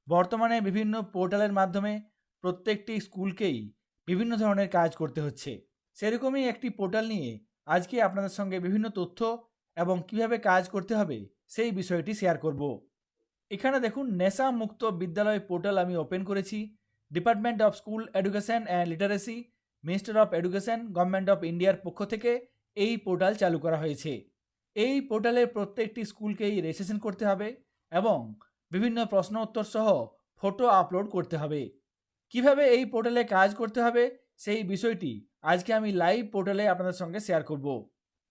বর্তমানে বিভিন্ন পোর্টালের মাধ্যমে প্রত্যেকটি স্কুলকেই বিভিন্ন ধরনের কাজ করতে হচ্ছে। সেরকমই একটি পোর্টাল নিয়ে আজকে আপনাদের সঙ্গে বিভিন্ন তথ্য এবং কিভাবে কাজ করতে হবে সেই বিষয়টি শেয়ার করব। এখানে দেখুন নেশা মুক্ত বিদ্যালয় পোর্টাল আমি ওপেন করেছি। Department of school education and literacy, minister of education, government of ইন্ডিয়ার পক্ষ থেকে এই পোর্টাল চালু করা হয়েছে। এই পোর্টালে প্রত্যেকটি স্কুলকেই রেজিস্ট্রেশন করতে হবে এবং বিভিন্ন প্রশ্ন উত্তর সহ ফটো আপলোড করতে হবে। কিভাবে এই পোর্টালে কাজ করতে হবে সেই বিষয়টি আজকে আমি লাইভ পোর্টালে আপনাদের সঙ্গে শেয়ার করব।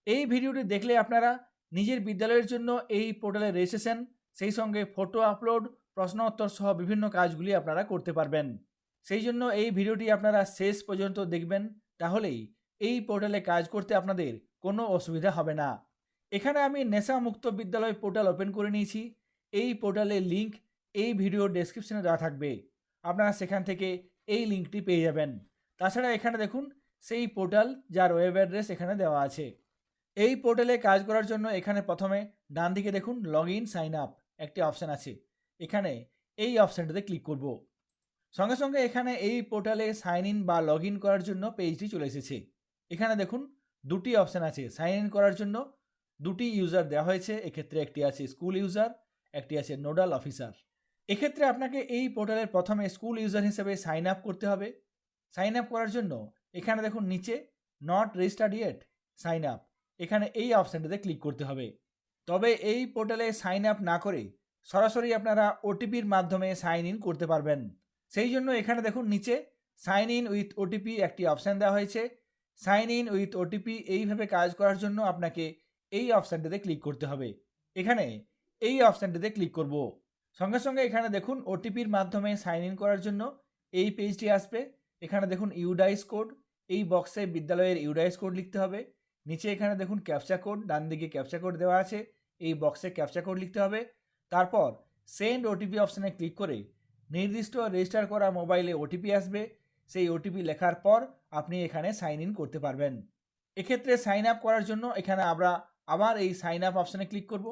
এই ভিডিওটি দেখলে আপনারা নিজের বিদ্যালয়ের জন্য এই পোর্টালে রেজিস্ট্রেশন, সেই সঙ্গে ফটো আপলোড, প্রশ্ন উত্তর সহ বিভিন্ন কাজগুলি আপনারা করতে পারবেন। সেই জন্য এই ভিডিওটি আপনারা শেষ পর্যন্ত দেখবেন, তাহলেই এই পোর্টালে কাজ করতে আপনাদের কোনো অসুবিধা হবে না। এখানে আমি নেশা মুক্ত বিদ্যালয় পোর্টাল ওপেন করে নিয়েছি। এই পোর্টালের লিঙ্ক এই ভিডিওর ডেসক্রিপশনে দেওয়া থাকবে, আপনারা সেখান থেকে এই লিঙ্কটি পেয়ে যাবেন। তাছাড়া এখানে দেখুন সেই পোর্টাল যার ওয়েব অ্যাড্রেস এখানে দেওয়া আছে। এই পোর্টালে কাজ করার জন্য এখানে প্রথমে ডান দিকে দেখুন লগ ইন সাইন আপ একটি অপশান আছে। এখানে এই অপশানটাতে ক্লিক করব। সঙ্গে সঙ্গে এখানে এই পোর্টালে সাইন ইন বা লগ ইন করার জন্য পেজটি চলে এসেছে। এখানে দেখুন দুটি অপশান আছে সাইন ইন করার জন্য, দুটি ইউজার দেওয়া হয়েছে। এক্ষেত্রে একটি আছে স্কুল ইউজার, একটি আছে নোডাল অফিসার। এক্ষেত্রে আপনাকে এই পোর্টালের প্রথমে স্কুল ইউজার হিসেবে সাইন আপ করতে হবে। সাইন আপ করার জন্য এখানে দেখুন নিচে not registered yet sign up, এখানে এই অপশানটাতে ক্লিক করতে হবে। তবে এই পোর্টালে সাইন আপ না করে সরাসরি আপনারা ওটিপির মাধ্যমে সাইন ইন করতে পারবেন। সেই জন্য এখানে দেখুন নিচে সাইন ইন উইথ ওটিপি একটি অপশান দেওয়া হয়েছে। সাইন ইন উইথ ওটিপি এইভাবে কাজ করার জন্য আপনাকে এই অপশানটাতে ক্লিক করতে হবে। এখানে এই অপশানটাতে ক্লিক করব। সঙ্গে সঙ্গে এখানে দেখুন ওটিপির মাধ্যমে সাইন ইন করার জন্য এই পেজটি আসবে। এখানে দেখুন ইউডাইস কোড, এই বক্সে বিদ্যালয়ের ইউডাইস কোড লিখতে হবে। নিচে এখানে দেখুন ক্যাপচা কোড, ডান দিকে ক্যাপচা কোড দেওয়া আছে, এই বক্সে ক্যাপচা কোড লিখতে হবে। তারপর সেন্ড ওটিপি অপশানে ক্লিক করে নির্দিষ্ট রেজিস্টার করা মোবাইলে ওটিপি আসবে। সেই ওটিপি লেখার পর আপনি এখানে সাইন ইন করতে পারবেন। এক্ষেত্রে সাইন আপ করার জন্য এখানে আমরা আবার এই সাইন আপ অপশানে ক্লিক করব।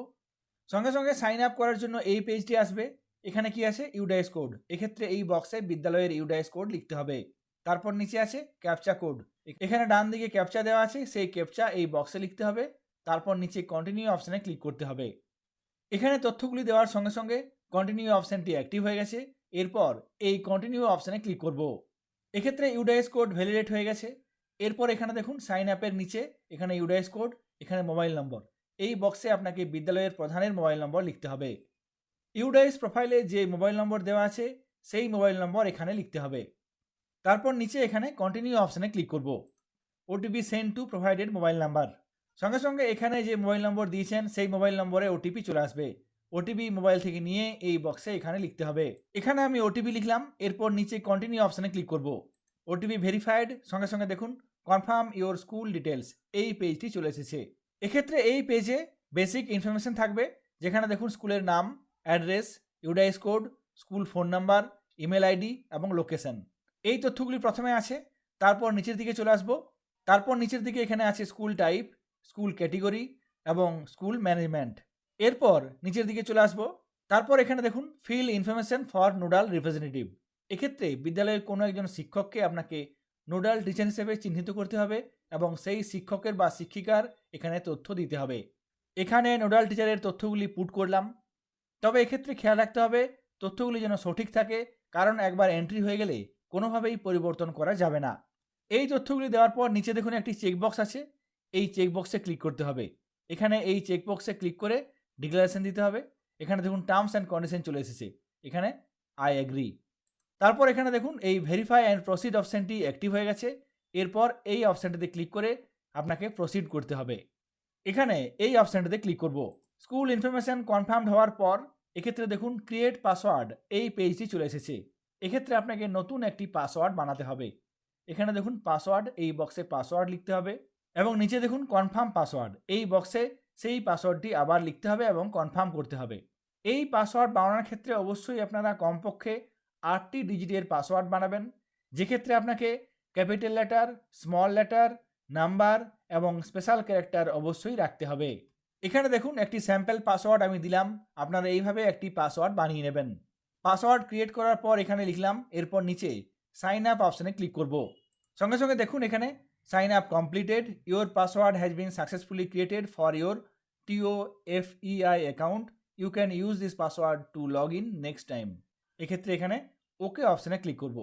সঙ্গে সঙ্গে সাইন আপ করার জন্য এই পেজটি আসবে। এখানে কি আছে ইউডাইস কোড, এক্ষেত্রে এই বক্সে বিদ্যালয়ের ইউডাইস কোড লিখতে হবে। তারপর নিচে আছে ক্যাপচা কোড, এখানে ডান দিকে ক্যাপচা দেওয়া আছে, সেই ক্যাপচা এই বক্সে লিখতে হবে। তারপর নিচে কন্টিনিউ অপশানে ক্লিক করতে হবে। এখানে তথ্যগুলি দেওয়ার সঙ্গে সঙ্গে কন্টিনিউ অপশানটি অ্যাক্টিভ হয়ে গেছে। এরপর এই কন্টিনিউ অপশানে ক্লিক করব। এক্ষেত্রে ইউডাইস কোড ভ্যালিডেট হয়ে গেছে। এরপর এখানে দেখুন সাইন আপের নিচে এখানে ইউডাইস কোড, এখানে মোবাইল নম্বর, এই বক্সে আপনাকে বিদ্যালয়ের প্রধানের মোবাইল নম্বর লিখতে হবে। ইউডাইস প্রোফাইলে যে মোবাইল নম্বর দেওয়া আছে সেই মোবাইল নম্বর এখানে লিখতে হবে। তারপর নিচে এখানে কন্টিনিউ অপশানে ক্লিক করব। OTP send to provided mobile number, সঙ্গে সঙ্গে এখানে যে মোবাইল নম্বর দিয়েছেন সেই মোবাইল নম্বরে ওটিপি চলে আসবে। ওটিপি মোবাইল থেকে নিয়ে এই বক্সে এখানে লিখতে হবে। এখানে আমি ওটিপি লিখলাম। এরপর নিচে কন্টিনিউ অপশানে ক্লিক করব। ওটিপি ভেরিফাইড, সঙ্গে সঙ্গে দেখুন কনফার্ম ইওর স্কুল ডিটেলস, এই পেজটি চলে এসেছে। এক্ষেত্রে এই পেজে বেসিক ইনফরমেশন থাকবে, যেখানে দেখুন স্কুলের নাম, address, UDISE code, school phone number, email ID এবং লোকেশন, এই তথ্যগুলি প্রথমে আছে। তারপর নিচের দিকে চলে আসবো। তারপর নিচের দিকে এখানে আছে স্কুল টাইপ, স্কুল ক্যাটেগরি এবং স্কুল ম্যানেজমেন্ট। এরপর নিচের দিকে চলে আসবো। তারপর এখানে দেখুন fill information for nodal representative, এক্ষেত্রে বিদ্যালয়ের কোনো একজন শিক্ষককে আপনাকে নোডাল টিচার হিসেবে চিহ্নিত করতে হবে এবং সেই শিক্ষকের বা শিক্ষিকার এখানে তথ্য দিতে হবে। এখানে নোডাল টিচারের তথ্যগুলি পুট করলাম। তবে এক্ষেত্রে খেয়াল রাখতে হবে তথ্যগুলি যেন সঠিক থাকে, কারণ একবার এন্ট্রি হয়ে গেলে কোনোভাবেই পরিবর্তন করা যাবে না। এই তথ্যগুলি দেওয়ার পর নিচে দেখুন একটি চেকবক্স আছে, এই চেকবক্সে ক্লিক করতে হবে। এখানে এই চেকবক্সে ক্লিক করে ডিক্লারেশন দিতে হবে। এখানে দেখুন টার্মস অ্যান্ড কন্ডিশন চলে এসেছে, এখানে আই এগ্রি। তারপর এখানে দেখুন এই ভেরিফাই অ্যান্ড প্রসিড অপশানটি অ্যাক্টিভ হয়ে গেছে। এরপর এই অপশানটিতে ক্লিক করে আপনাকে প্রসিড করতে হবে। এখানে এই অপশানটিতে ক্লিক করব। স্কুল ইনফরমেশন কনফার্মড হওয়ার পর এক্ষেত্রে দেখুন ক্রিয়েট পাসওয়ার্ড, এই পেজটি চলে এসেছে। এক্ষেত্রে আপনাকে নতুন একটি পাসওয়ার্ড বানাতে হবে। এখানে দেখুন পাসওয়ার্ড, এই বক্সে পাসওয়ার্ড লিখতে হবে এবং নিচে দেখুন কনফার্ম পাসওয়ার্ড, এই বক্সে সেই পাসওয়ার্ডটি আবার লিখতে হবে এবং কনফার্ম করতে হবে। এই পাসওয়ার্ড বানানোর ক্ষেত্রে অবশ্যই আপনারা কমপক্ষে 8টি ডিজিটের পাসওয়ার্ড বানাবেন, যেক্ষেত্রে আপনাকে capital letter, small letter, number এবং স্পেশাল ক্যারেক্টার অবশ্যই রাখতে হবে। এখানে দেখুন একটি স্যাম্পল পাসওয়ার্ড আমি দিলাম, আপনারা এইভাবে একটি পাসওয়ার্ড বানিয়ে নেবেন। পাসওয়ার্ড ক্রিয়েট করার পর এখানে লিখলাম, এরপর নিচে সাইন আপ অপশানে ক্লিক করব। সঙ্গে সঙ্গে দেখুন এখানে sign up completed, your password has been successfully created for your TOFEI account, you can use this password to log in next time. এক্ষেত্রে এখানে ওকে অপশানে ক্লিক করব।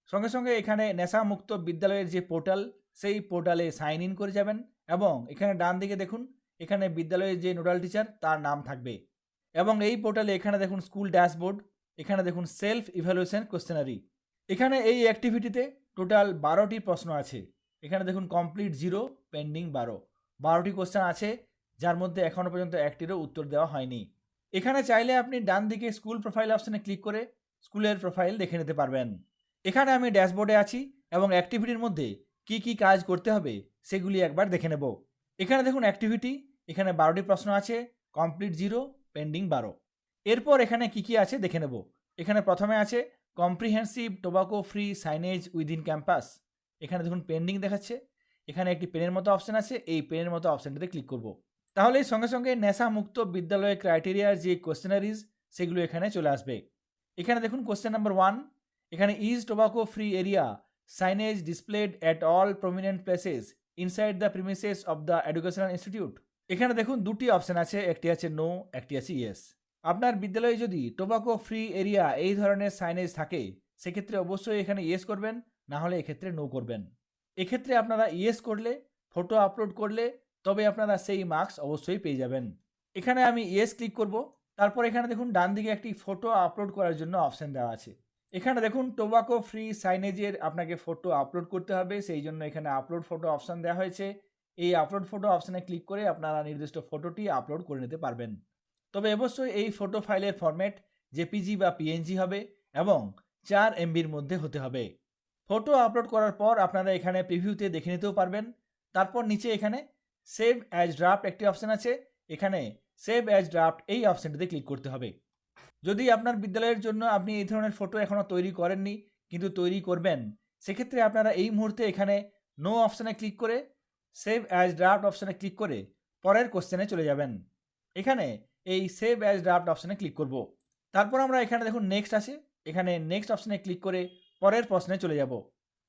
সঙ্গে সঙ্গে এখানে নেশামুক্ত বিদ্যালয়ের যে পোর্টাল, সেই পোর্টালে সাইন ইন করে যাবেন এবং এখানে ডান দিকে দেখুন এখানে বিদ্যালয়ের যে নোডাল টিচার তার নাম থাকবে এবং এই পোর্টালে এখানে দেখুন স্কুল ড্যাশবোর্ড, এখানে দেখুন সেলফ ইভ্যালুয়েশন কোশ্চেনারি। এখানে এই অ্যাক্টিভিটিতে টোটাল 12টি প্রশ্ন আছে। এখানে দেখুন কমপ্লিট 0, পেন্ডিং 12টি কোশ্চেন আছে, যার মধ্যে এখনও পর্যন্ত একটিরও উত্তর দেওয়া হয়নি। এখানে চাইলে আপনি ডান দিকে স্কুল প্রোফাইল অপশানে ক্লিক করে স্কুলের প্রোফাইল দেখে নিতে পারবেন। এখানে আমি ড্যাশবোর্ডে আছি এবং অ্যাক্টিভিটির মধ্যে কি কি কাজ করতে হবে সেগুলি একবার দেখে নেব। এখানে দেখুন অ্যাক্টিভিটি, এখানে 12টি প্রশ্ন আছে, কমপ্লিট 0, পেন্ডিং 12। এরপর এখানে কি কি আছে দেখে নেব। এখানে প্রথমে আছে comprehensive tobacco free signage within campus. এখানে দেখুন পেন্ডিং দেখাচ্ছে, এখানে একটি পেনের মতো অপশান আছে, এই পেনের মতো অপশানটিতে ক্লিক করব। তাহলে সঙ্গে সঙ্গে নেশামুক্ত বিদ্যালয়ের ক্রাইটেরিয়ার যে কোশ্চেনারিজ সেগুলো এখানে চলে আসবে। এখানে দেখুন কোশ্চেন নাম্বার 1, এখানে is tobacco free area signage displayed at all prominent places inside the premises of the educational institute. এখানে দেখুন দুটি অপশান আছে, একটি আছে নো, একটি আছে ইয়েস। আপনার বিদ্যালয়ে যদি টোবাকো ফ্রি এরিয়া এই ধরনের সাইনেজ থাকে সেক্ষেত্রে অবশ্যই এখানে ইয়েস করবেন, না হলে এক্ষেত্রে নো করবেন। এক্ষেত্রে আপনারা ইয়েস করলে, ফটো আপলোড করলে তবে আপনারা সেই মার্কস অবশ্যই পেয়ে যাবেন। এখানে আমি ইয়েস ক্লিক করব। তারপর এখানে দেখুন ডান দিকে একটি ফটো আপলোড করার জন্য অপশান দেওয়া আছে। এখানে দেখুন টোবাকো ফ্রি সাইনেজের আপনাকে ফটো আপলোড করতে হবে, সেই জন্য এখানে আপলোড ফটো অপশান দেওয়া হয়েছে। এই আপলোড ফটো অপশানে ক্লিক করে আপনারা নির্দিষ্ট ফটোটি আপলোড করে নিতে পারবেন। তবে অবশ্যই এই ফটো ফাইলের ফরম্যাট জেপিজি বা পিএনজি হবে এবং 4 MBর মধ্যে হতে হবে। ফটো আপলোড করার পর আপনারা এখানে প্রিভিউতে দেখে নিতেও পারবেন। তারপর নিচে এখানে সেভ অ্যাজ ড্রাফট একটি অপশান আছে, এখানে সেভ অ্যাজ ড্রাফট এই অপশানটিতে ক্লিক করতে হবে। যদি আপনার বিদ্যালয়ের জন্য আপনি এই ধরনের ফটো এখনও তৈরি করেননি কিন্তু তৈরি করবেন, সেক্ষেত্রে আপনারা এই মুহূর্তে এখানে নো অপশানে ক্লিক করে সেভ অ্যাজ ড্রাফট অপশানে ক্লিক করে পরের কোশ্চেনে চলে যাবেন। এখানে এই সেভ অ্যাজ ড্রাফট অপশানে ক্লিক করব। তারপর আমরা এখানে দেখুন নেক্সট আছে, এখানে নেক্সট অপশানে ক্লিক করে পরের প্রশ্নে চলে যাব।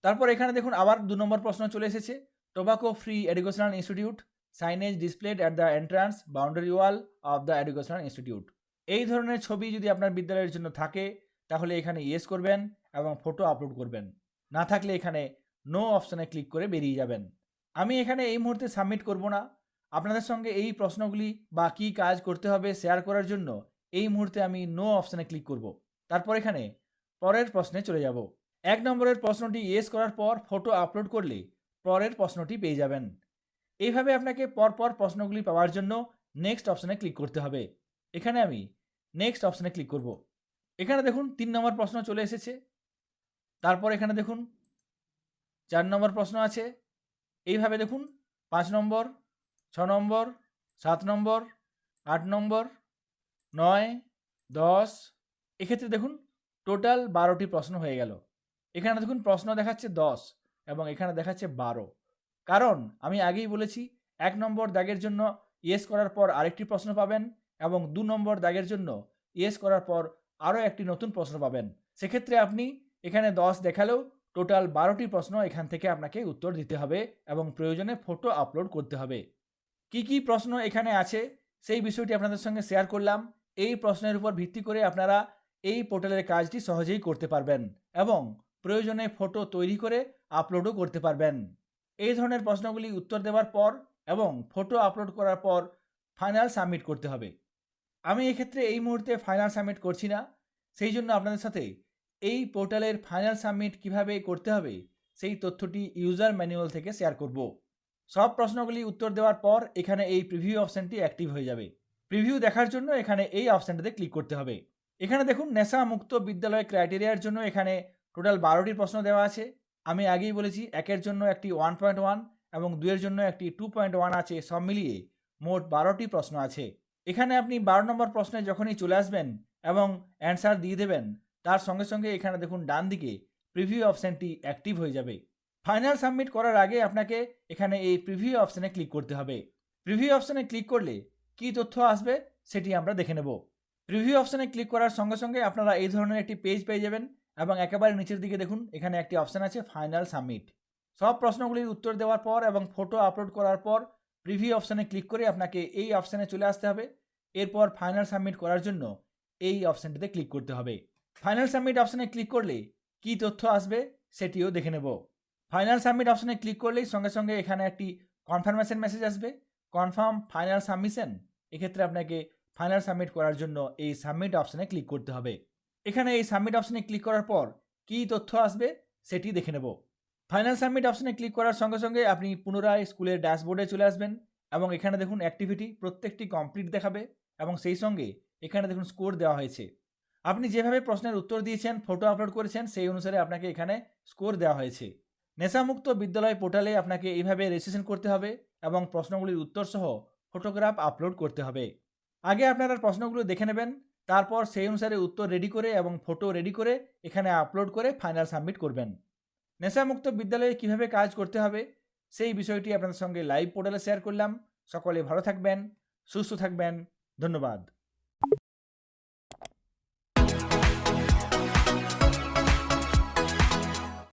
তারপর এখানে দেখুন আবার 2 নম্বর প্রশ্ন চলে এসেছে, tobacco free educational institute signage displayed at the entrance boundary wall of the educational institute. এই ধরনের ছবি যদি আপনার বিদ্যালয়ের জন্য থাকে তাহলে এখানে ইয়েস করবেন এবং ফটো আপলোড করবেন, না থাকলে এখানে নো অপশানে ক্লিক করে বেরিয়ে যাবেন। আমি এখানে এই মুহূর্তে সাবমিট করব না, আপনাদের সঙ্গে এই প্রশ্নগুলি বা কী কাজ করতে হবে শেয়ার করার জন্য এই মুহূর্তে আমি নো অপশানে ক্লিক করব। তারপর এখানে পরের প্রশ্নে চলে যাব। 1 নম্বরের প্রশ্নটি ইয়েস করার পর ফটো আপলোড করলে পরের প্রশ্নটি পেয়ে যাবেন। এইভাবে আপনাকে পরপর প্রশ্নগুলি পাওয়ার জন্য নেক্সট অপশানে ক্লিক করতে হবে। এখানে আমি নেক্সট অপশানে ক্লিক করব। এখানে দেখুন 3 নম্বর প্রশ্ন চলে এসেছে। তারপর এখানে দেখুন 4 নম্বর প্রশ্ন আছে। এইভাবে দেখুন 5 নম্বর, 6 নম্বর, 7 নম্বর, 8 নম্বর, 9, 10। এক্ষেত্রে দেখুন টোটাল 12টি প্রশ্ন হয়ে গেল। এখানে দেখুন প্রশ্ন দেখাচ্ছে 10 এবং এখানে দেখাচ্ছে 12। কারণ আমি আগেই বলেছি 1 নম্বর দাগের জন্য ইয়েস করার পর আরেকটি প্রশ্ন পাবেন এবং 2 নম্বর দাগের জন্য ইয়েস করার পর আরও একটি নতুন প্রশ্ন পাবেন। সেক্ষেত্রে আপনি এখানে 10 দেখালেও টোটাল 12টি প্রশ্ন এখান থেকে আপনাকে উত্তর দিতে হবে এবং প্রয়োজনে ফটো আপলোড করতে হবে। কি কি প্রশ্ন এখানে আছে সেই বিষয়টি আপনাদের সঙ্গে শেয়ার করলাম। এই প্রশ্নের উপর ভিত্তি করে আপনারা এই পোর্টালের কাজটি সহজেই করতে পারবেন এবং প্রয়োজনে ফটো তৈরি করে আপলোডও করতে পারবেন। এই ধরনের প্রশ্নগুলি উত্তর দেওয়ার পর এবং ফটো আপলোড করার পর ফাইনাল সাবমিট করতে হবে। আমি এক্ষেত্রে এই মুহূর্তে ফাইনাল সাবমিট করছি না, সেই জন্য আপনাদের সাথে এই পোর্টালের ফাইনাল সাবমিট কিভাবে করতে হবে সেই তথ্যটি ইউজার ম্যানুয়াল থেকে শেয়ার করব। সব প্রশ্নগুলি উত্তর দেওয়ার পর এখানে এই প্রিভিউ অপশানটি অ্যাক্টিভ হয়ে যাবে। প্রিভিউ দেখার জন্য এখানে এই অপশানটাতে ক্লিক করতে হবে। এখানে দেখুন নেশা মুক্ত বিদ্যালয় ক্রাইটেরিয়ার জন্য এখানে টোটাল 12টি প্রশ্ন দেওয়া আছে। আমি আগেই বলেছি 1-এর জন্য একটি 1.1 এবং 2-এর জন্য একটি 2.1 আছে, সব মিলিয়ে মোট 12টি প্রশ্ন আছে। এখানে আপনি 12 নম্বর প্রশ্নে যখনই চলে আসবেন এবং অ্যান্সার দিয়ে দেবেন, তার সঙ্গে সঙ্গে এখানে দেখুন ডান দিকে প্রিভিউ অপশানটি অ্যাক্টিভ হয়ে যাবে। ফাইনাল সাবমিট করার আগে আপনাকে এখানে এই প্রিভিউ অপশানে ক্লিক করতে হবে। প্রিভিউ অপশানে ক্লিক করলে কী তথ্য আসবে সেটি আমরা দেখে নেব। প্রিভিউ অপশানে ক্লিক করার সঙ্গে সঙ্গে আপনারা এই ধরনের একটি পেজ পেয়ে যাবেন এবং একেবারে নিচের দিকে দেখুন এখানে একটি অপশান আছে ফাইনাল সাবমিট। সব প্রশ্নগুলির উত্তর দেওয়ার পর এবং ফটো আপলোড করার পর প্রিভিউ অপশানে ক্লিক করে আপনাকে এই অপশানে চলে আসতে হবে। এরপর ফাইনাল সাবমিট করার জন্য এই অপশানটিতে ক্লিক করতে হবে। ফাইনাল সাবমিট অপশানে ক্লিক করলে কী তথ্য আসবে সেটিও দেখে নেব। ফাইনাল সাবমিট অপশানে ক্লিক করলেই সঙ্গে সঙ্গে এখানে একটি কনফার্মেশন মেসেজ আসবে, কনফার্ম ফাইনাল সাবমিশন। এক্ষেত্রে আপনাকে ফাইনাল সাবমিট করার জন্য এই সাবমিট অপশানে ক্লিক করতে হবে। এখানে এই সাবমিট অপশানে ক্লিক করার পর কী তথ্য আসবে সেটি দেখে নেব। ফাইনাল সাবমিট অপশানে ক্লিক করার সঙ্গে সঙ্গে আপনি পুনরায় স্কুলের ড্যাশবোর্ডে চলে আসবেন এবং এখানে দেখুন অ্যাক্টিভিটি প্রত্যেকটি কমপ্লিট দেখাবে এবং সেই সঙ্গে এখানে দেখুন স্কোর দেওয়া হয়েছে। আপনি যেভাবে প্রশ্নের উত্তর দিয়েছেন, ফটো আপলোড করেছেন, সেই অনুসারে আপনাকে এখানে স্কোর দেওয়া হয়েছে। নেশামুক্ত বিদ্যালয় পোর্টালে আপনাকে এইভাবে রেজিস্ট্রেশন করতে হবে এবং প্রশ্নগুলির উত্তর সহ ফটোগ্রাফ আপলোড করতে হবে। আগে আপনারা প্রশ্নগুলো দেখে নেবেন, তারপর সেই অনুসারে উত্তর রেডি করে এবং ফটো রেডি করে এখানে আপলোড করে ফাইনাল সাবমিট করবেন। নেশামুক্ত বিদ্যালয়ে কিভাবে কাজ করতে হবে সেই বিষয়টি আপনাদের সঙ্গে লাইভ পোর্টালে শেয়ার করলাম। সকলে ভালো থাকবেন, সুস্থ থাকবেন। ধন্যবাদ।